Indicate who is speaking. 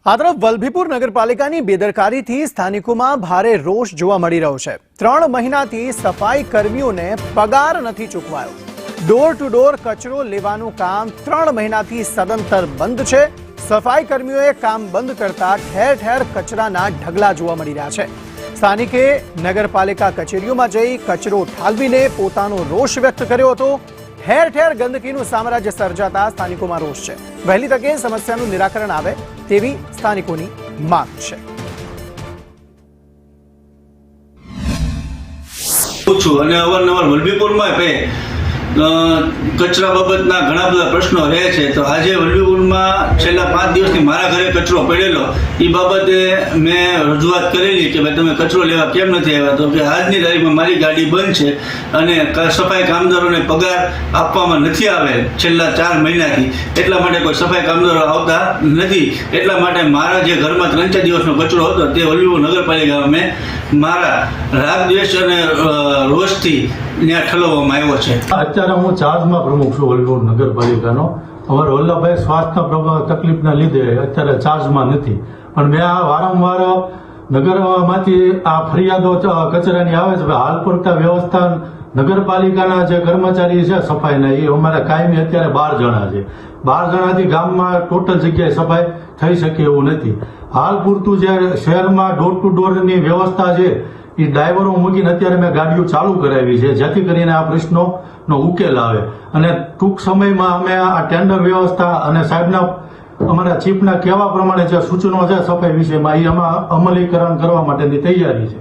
Speaker 1: આ તરફ વલભીપુર નગરપાલિકાની બેદરકારીથી સ્થાનિકોમાં ભારે રોષ જોવા મળી રહ્યો છે। 3 મહિનાથી સફાઈ કર્મીઓને પગાર નથી ચૂકવાયો। ડોર ટુ ડોર કચરો લેવાનું કામ 3 મહિનાથી સદંતર બંધ છે। સફાઈ કર્મીઓએ કામ બંધ કરતા ઠેર ઠેર કચરાના ઢગલા જોવા મળી રહ્યા છે। સ્થાનિકે નગરપાલિકા કચેરીઓમાં જઈ કચરો ઠાલવીને પોતાનો રોષ વ્યક્ત કર્યો હતો। ઠેર ઠેર ગંદકીનું સામ્રાજ્ય સર્જાતા સ્થાનિકોમાં રોષ છે। વહેલી તકે સમસ્યાનું નિરાકરણ આવે તેવી સ્થાનિકોની માંગ છે।
Speaker 2: અવારનવાર વલભીપુરમાં કચરા બાબતના ઘણા બધા પ્રશ્નો રહે છે। તો આજે વલભીપુરમાં છેલ્લા 5 દિવસથી મારા ઘરે કચરો પડેલો એ બાબતે મેં રજૂઆત કરેલી કે ભાઈ તમે કચરો લેવા કેમ નથી આવ્યા। તો કે આજની તારીખમાં મારી ગાડી બંધ છે અને સફાઈ કામદારોને પગાર આપવામાં નથી આવે છેલ્લા 4 મહિનાથી। એટલા માટે કોઈ સફાઈ કામદારો આવતા નથી। એટલા માટે મારા જે ઘરમાં 3-4 દિવસનો કચરો હતો તે વલભીપુર નગરપાલિકામાં મેં મારા રાગ દ્વેષ અને રોષથી ત્યાં ઠલવવામાં આવ્યો છે।
Speaker 3: અત્યારે હું ચાર્જમાં પ્રમુખ છું વલભીપુર નગરપાલિકાનો। અમારા વલ્લભભાઈ સ્વાસ્થ્યના તકલીફના લીધે અત્યારે ચાર્જમાં નથી, પણ મેં આ વારંવાર નગરમાંથી આ ફરિયાદો કચરાની આવે છે। હાલ પૂરતા વ્યવસ્થા નગરપાલિકાના જે કર્મચારી છે સફાઈના એ અમારા કાયમી અત્યારે 12 જણા છે। 12 જણાથી ગામમાં ટોટલ જગ્યાએ સફાઈ થઈ શકે એવું નથી। હાલ પૂરતું જે શહેરમાં ડોર ટુ ડોરની વ્યવસ્થા છે એ ડ્રાઈવરો મૂકીને અત્યારે મેં ગાડીઓ ચાલુ કરાવી છે, જેથી કરીને આ પ્રશ્નોનો ઉકેલ આવે। અને ટૂંક સમયમાં અમે આ ટેન્ડર વ્યવસ્થા અને સાહેબના અમારા ચીફના કહેવા પ્રમાણે જે સૂચનો છે સફાઈ વિષયમાં એ અમલીકરણ કરવા માટેની તૈયારી છે।